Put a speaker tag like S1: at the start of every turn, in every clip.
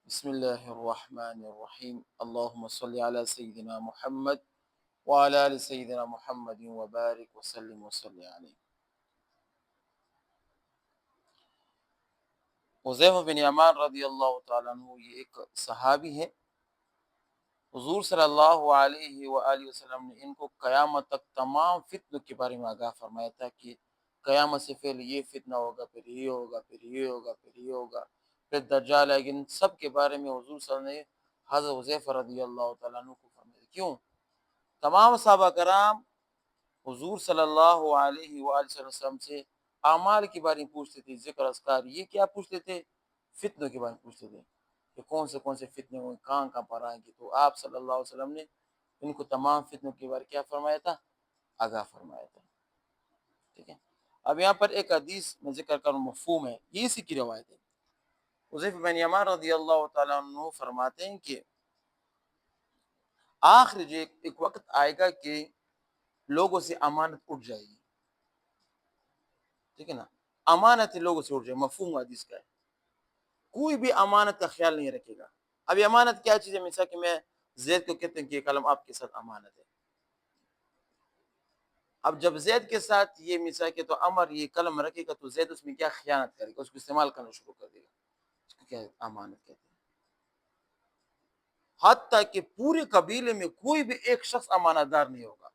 S1: بسم اللہ الرحمن الرحیم اللہم صلی علی سیدنا محمد وعلی آل سیدنا محمد وبارک وسلم وصلی علیہ۔ حذیفہ بن یمان رضی اللہ تعالیٰ عنہ یہ ایک صحابی ہے۔ حضور صلی اللہ علیہ وآلہ وسلم نے ان کو قیامت تک تمام فتنوں کے بارے میں آگاہ فرمایا تھا کہ قیامت سے پہلے یہ فتنہ ہوگا، پھر یہ ہوگا، پھر یہ ہوگا، پھر یہ ہوگا، پھر دجال ہے۔ ان سب کے بارے میں حضور صلی اللہ علیہ وسلم نے حضرت حذیفہ رضی اللہ تعالیٰ عنہ کو فرمایا۔ کیوں؟ تمام صحابہ کرام حضور صلی اللہ علیہ وآلہ وسلم سے اعمال کے بارے میں پوچھتے تھے، ذکر اذکار، یہ کیا پوچھتے تھے؟ فتنوں کے بارے میں پوچھتے تھے کہ کون سے فتنے ہوں گے، کہاں پر آئیں گے۔ تو آپ صلی اللہ علیہ وسلم نے ان کو تمام فتنوں کے بارے کیا فرمایا تھا؟ آگاہ فرمایا تھا۔ ٹھیک ہے، اب یہاں پر ایک حدیث میں ذکر کروں، مفہوم ہے، یہ اسی کی روایت ہے۔ حذیفہ بن یمان رضی اللہ تعالیٰ عنہ فرماتے ہیں کہ آخر جو ایک وقت آئے گا کہ لوگوں سے امانت اٹھ جائے گی۔ ٹھیک ہے نا، امانت لوگوں سے اٹھ جائے، مفہوم حدیث کا ہے، کوئی بھی امانت کا خیال نہیں رکھے گا۔ اب یہ امانت کیا چیز ہے؟ مثال کہ میں زید کو کہتے ہیں کہ یہ قلم آپ کے ساتھ امانت ہے، اب جب زید کے ساتھ یہ مثال کہ تو عمر یہ قلم رکھے گا تو زید اس میں کیا خیانت کرے گا، اس کو استعمال کرنا شروع کر دے گا، اس کو کیا امانت کہتے ہیں۔ حتیٰ کہ پورے قبیلے میں کوئی بھی ایک شخص امانت دار نہیں ہوگا،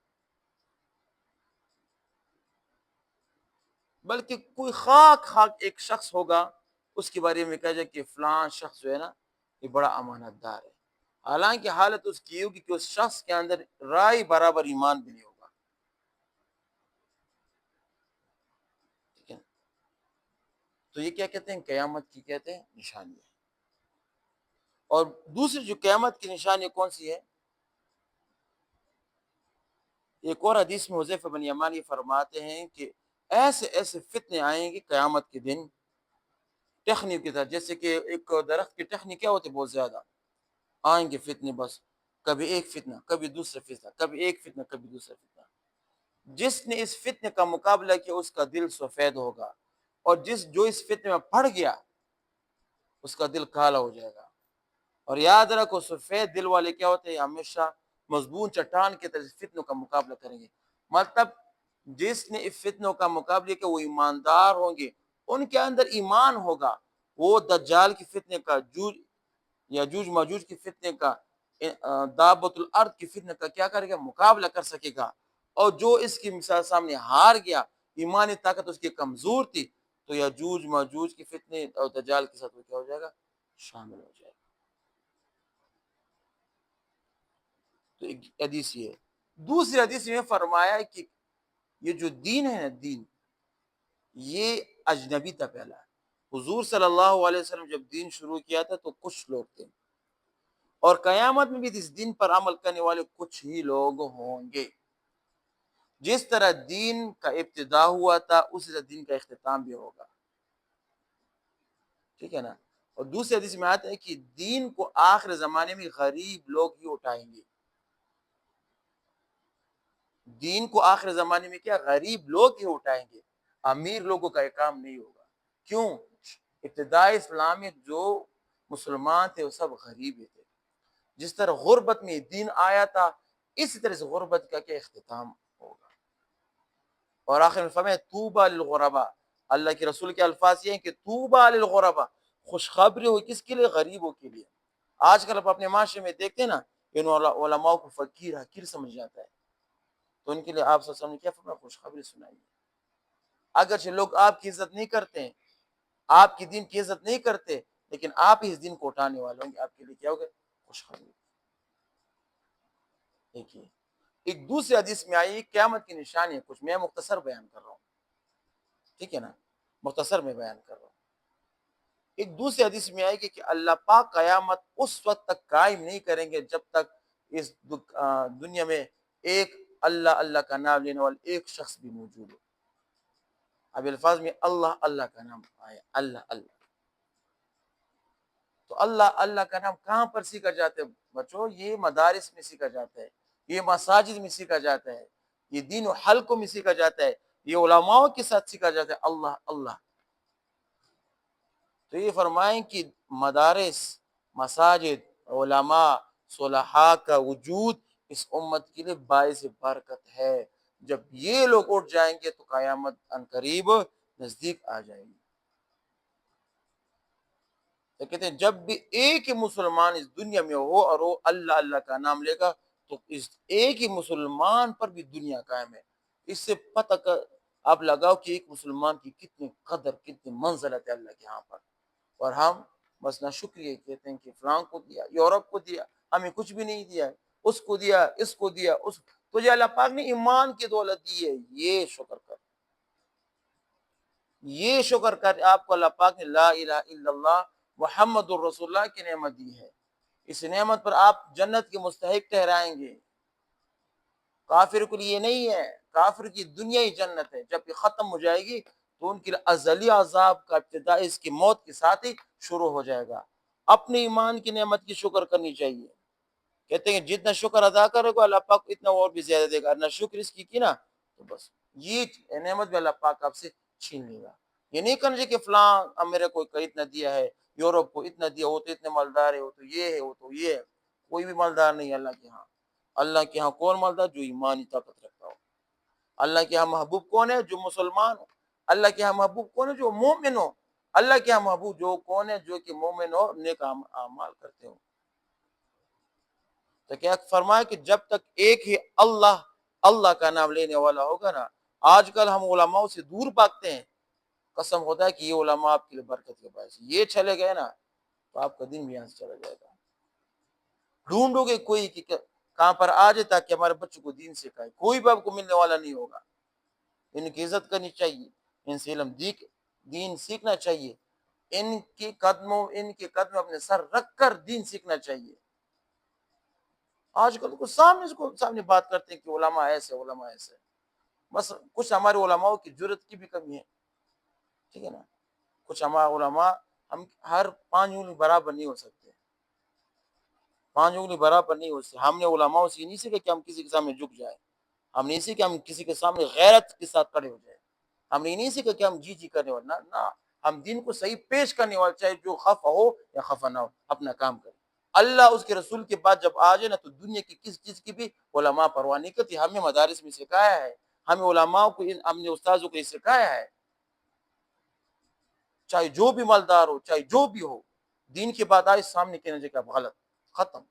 S1: بلکہ کوئی خاک ایک شخص ہوگا، اس کے بارے میں کہا جائے کہ فلاں شخص جو ہے نا یہ بڑا امانت دار ہے، حالانکہ حالت اس کی ہوگی کہ اس شخص کے اندر رائے برابر ایمان بھی نہیں ہوگا۔ ٹھیک ہے، تو یہ کیا کہتے ہیں؟ قیامت کی کہتے ہیں نشانی ہے۔ اور دوسری جو قیامت کی نشانی کون سی ہے؟ ایک اور حدیث میں حذیفہ بن یمان یہ فرماتے ہیں کہ ایسے ایسے فتنے آئیں گے قیامت کے دن ٹہنی کی طرح، جیسے کہ ایک درخت کی ٹہنی کیا ہوتی ہے، بہت زیادہ آئیں گے فتنے، بس کبھی ایک فتنہ، کبھی دوسرا فتنہ، کبھی ایک فتنہ، کبھی دوسرا فتنہ۔ جس نے اس فتنے کا مقابلہ کیا اس کا دل سفید ہوگا، اور جو اس فتنے میں پڑ گیا اس کا دل کالا ہو جائے گا۔ اور یاد رکھو سفید دل والے کیا ہوتے ہیں؟ ہمیشہ مضبوط چٹان کی طرح فتنوں کا مقابلہ کریں گے۔ مطلب جس نے اس فتنوں کا مقابلہ کیا وہ ایماندار ہوں گے، ان کے اندر ایمان ہوگا، وہ دجال کی فتنے کا، یاجوج ماجوج کی فتنے کا، دابت الارض کی فتنے کا کیا کرے گا؟ مقابلہ کر سکے گا۔ اور جو اس کی مثال سامنے ہار گیا، ایمانی طاقت اس کی کمزور تھی، تو یاجوج ماجوج کی فتنے اور دجال کے ساتھ وہ کیا ہو جائے گا؟ شامل ہو جائے گا۔ تو ایک حدیث یہ ہے۔ دوسری حدیث میں فرمایا ہے کہ یہ جو دین ہے نا، دین یہ اجنبی تھا پہلا۔ حضور صلی اللہ علیہ وسلم جب دین شروع کیا تھا تو کچھ لوگ تھے، اور قیامت میں بھی اس دین پر عمل کرنے والے کچھ ہی لوگ ہوں گے۔ جس طرح دین کا ابتدا ہوا تھا اسی طرح دین کا اختتام بھی ہوگا۔ ٹھیک ہے نا، اور دوسری حدیث میں آتا ہے کہ دین کو آخر زمانے میں غریب لوگ ہی اٹھائیں گے۔ دین کو آخر زمانے میں کیا؟ غریب لوگ ہی اٹھائیں گے، امیر لوگوں کا یہ کام نہیں ہوگا۔ کیوں؟ ابتدائی اسلام میں جو مسلمان تھے وہ سب غریب ہی تھے۔ جس طرح غربت میں دین آیا تھا، اسی طرح سے غربت کا کیا اختتام ہوگا۔ اور آخر میں فرمایا طوبیٰ للغرباء، اللہ کے رسول کے الفاظ یہ ہیں کہ طوبیٰ للغرباء، خوشخبری ہو کس کے لیے؟ غریبوں کے لیے۔ آج کل آپ اپنے معاشرے میں دیکھتے ہیں نا، ان علماء کو فقیر حقیر سمجھ جاتا ہے، تو ان کے لیے آپ صلی اللہ علیہ وسلم نے کیا فرمایا؟ خوشخبری سنائی۔ اگرچہ لوگ آپ کی عزت نہیں کرتے ہیں، آپ کی دین کی عزت نہیں کرتے، لیکن آپ ہی اس دین کو اٹھانے والے ہوں گے، آپ کے لیے کیا ہوگا؟ خوشخبری۔ دیکھیے ایک دوسری حدیث میں آئی قیامت کی نشانی ہے کچھ، میں مختصر بیان کر رہا ہوں، ٹھیک ہے نا، مختصر میں بیان کر رہا ہوں۔ ایک دوسری حدیث میں آئے گی کہ اللہ پاک قیامت اس وقت تک قائم نہیں کریں گے جب تک اس دنیا میں ایک اللہ اللہ کا نام لینے والا ایک شخص بھی موجود ہو۔ اب الفاظ میں اللہ اللہ کا نام آیا، اللہ اللہ، تو اللہ اللہ کا نام کہاں پر سیکھا جاتا ہے بچوں؟ یہ مدارس میں سیکھا جاتا ہے، یہ مساجد میں سیکھا جاتا ہے، یہ دین و حلقوں میں سیکھا جاتا ہے، یہ علماء کے ساتھ سیکھا جاتا ہے اللہ اللہ۔ تو یہ فرمائیں کہ مدارس مساجد، علماء، صلحاء کا وجود اس امت کے لیے باعث برکت ہے. جب یہ لوگ اٹھ جائیں گے تو قیامت عنقریب نزدیک آ جائے گی. تو کہتے ہیں جب بھی ایک ہی مسلمان اس دنیا میں ہو اور وہ اللہ اللہ کا نام لے گا تو اس ایک ہی مسلمان پر بھی دنیا قائم ہے. اس سے پتہ آپ لگاؤ کہ ایک مسلمان کی کتنی قدر، کتنی منزلت ہے اللہ کے ہاں پر. اور ہم بس نہ شکریہ کہتے ہیں کہ فلاں کو دیا، یورپ کو دیا، ہمیں کچھ بھی نہیں دیا ہے، اس کو دیا، اس کو دیا، اس تجھے اللہ پاک نے ایمان کی دولت دی ہے، یہ شکر کر، یہ شکر کر. آپ کو اللہ پاک نے لا الہ الا اللہ محمد الرسول اللہ کی نعمت دی ہے. اس نعمت پر آپ جنت کے مستحق ٹھہرائیں گے. کافر کے لیے نہیں ہے، کافر کی دنیا ہی جنت ہے. جب یہ ختم ہو جائے گی تو ان کے لیے ازلی عذاب کا ابتدا اس کی موت کے ساتھ ہی شروع ہو جائے گا. اپنے ایمان کی نعمت کی شکر کرنی چاہیے. کہتے ہیں جتنا شکر ادا کرے گا اللہ پاک اتنا اور بھی زیادہ دے گا. نہ شکر اس کی نا تو بس یہ نعمت بھی اللہ پاک آپ سے چھین لے گا. یہ نہیں کرنا چاہیے کہ فلاں میرے کو اتنا دیا ہے، یورپ کو اتنا دیا، وہ تو اتنے مالدار ہے، وہ تو یہ ہے، وہ تو یہ ہے. کوئی بھی مالدار نہیں ہے اللہ کے ہاں. اللہ کے ہاں کون مالدار؟ جو ایمانی طاقت رکھتا ہو. اللہ کے ہاں محبوب کون ہے؟ جو مسلمان ہو. اللہ کے ہاں محبوب کون ہے؟ جو مومن ہو. اللہ کے ہاں محبوب جو کون ہے؟ جو کہ مومن ہو، نیک اعمال کرتے ہو. تو کیا فرمایا کہ جب تک ایک ہی اللہ اللہ کا نام لینے والا ہوگا نا. آج کل ہم علماء سے دور بھاگتے ہیں. قسم ہوتا ہے کہ یہ علماء آپ کے لیے برکت کے باعث، یہ چلے گئے نا تو آپ کا دن بھی یہاں سے چلا جائے گا. ڈھونڈو گے کوئی کہ کہاں پر آ جائے تاکہ ہمارے بچوں کو دین سکھائے. کوئی بھی آپ کو ملنے والا نہیں ہوگا. ان کی عزت کرنی چاہیے، ان سے علم دین سیکھنا چاہیے. ان کے قدموں اپنے سر رکھ کر دین سیکھنا چاہیے. آج کل کو سامنے بات کرتے ہیں کہ علماء ایسے، علماء ایسے. بس کچھ ہمارے علماء کی جرت کی بھی کمی ہے. ٹھیک ہے نا. کچھ ہمارے علماء، ہم ہر 5 انگلی برابر نہیں ہو سکتے. 5 انگلی برابر نہیں ہو سکتے. ہم نے علماء سے نہیں سیکھا کہ ہم کسی کے سامنے جھک جائیں. ہم نہیں سیکھا کہ ہم کسی کے سامنے غیرت کے ساتھ کھڑے ہو جائیں. ہم نے نہیں سیکھا کہ ہم جی کرنے والا نہ. ہم دین کو صحیح پیش کرنے والے، چاہے جو خفا ہو یا خفا نہ ہو، اپنا کام کریں. اللہ اس کے رسول کے بعد جب آ جائے نا تو دنیا کی کس چیز کی بھی علماء پرواہ نہیں کرتی. ہمیں مدارس میں سکھایا ہے، ہمیں علماء کو، ہم نے استاذوں کو یہ سکھایا ہے. چاہے جو بھی مالدار ہو، چاہے جو بھی ہو، دین کی بات آئے سامنے کہنا چاہیے کہ اب غلط، ختم.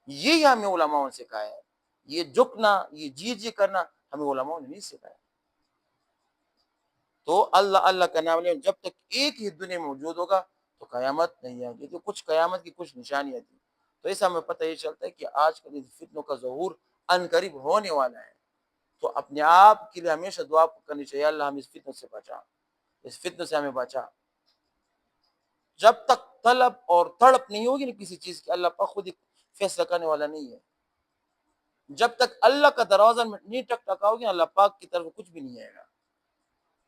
S1: یہی ہمیں علماء نے سکھایا ہے. یہ جھکنا، یہ جی کرنا ہمیں علماء نے نہیں سکھایا. تو اللہ اللہ کا نام لے جب تک ایک ہی دنیا میں موجود ہوگا تو قیامت نہیں آئے گی. تو کچھ قیامت کی کچھ نشانیاں تھیں. تو اس ہمیں پتہ یہ چلتا ہے کہ آج کل فتنوں کا ظہور عنقریب ہونے والا ہے. تو اپنے آپ کے لیے ہمیشہ دعا کرنی چاہیے، اللہ ہم اس فتنوں سے بچا، اس فتنوں سے ہمیں بچا. جب تک طلب اور تڑپ نہیں ہوگی نا کسی چیز کی، اللہ پاک خود ہی فیصلہ کرنے والا نہیں ہے. جب تک اللہ کا دروازہ نہیں ٹکٹکاؤ گے اللہ پاک کی طرف کچھ بھی نہیں آئے گا.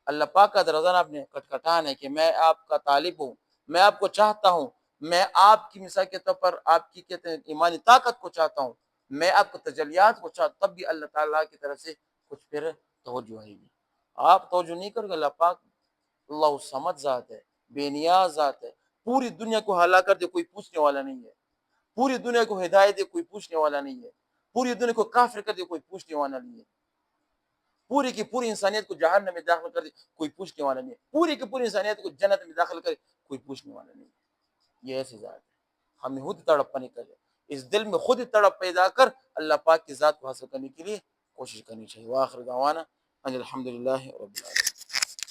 S1: اللہ پاک کا دروازہ آپ نے کھٹکھٹانا ہے کہ میں آپ کا طالب ہوں، میں آپ کو چاہتا ہوں، میں آپ کی مثال کے طور پر آپ کی کہتے ہیں ایمانی طاقت کو چاہتا ہوں، میں آپ کو تجلیات کو چاہتا ہوں. تب بھی اللہ تعالیٰ کی طرف سے کچھ پھر توجہ آئے گی. آپ توجہ نہیں کرو گے، اللہ پاک اللہ سمجھ ذات ہے، بے نیاز ذات ہے. پوری دنیا کو ہلا کر دے کوئی پوچھنے والا نہیں ہے. پوری دنیا کو ہدایت دے کوئی پوچھنے والا نہیں ہے. پوری دنیا کو کافر کر دے کوئی پوچھنے والا نہیں ہے. پوری کی پوری انسانیت کو جہنم میں داخل کر دے کوئی پوچھنے والا نہیں ہے. پوری کی پوری انسانیت کو جنت میں داخل کرے کوئی پوچھنے والا نہیں ہے. یہ ایسی ذات ہے. ہمیں خود تڑپ نہیں کرے، اس دل میں خود تڑپ پیدا کر اللہ پاک کی ذات کو حاصل کرنے کے لیے کوشش کرنی چاہیے. وآخر دعوانا ان الحمدللہ رب العالمین.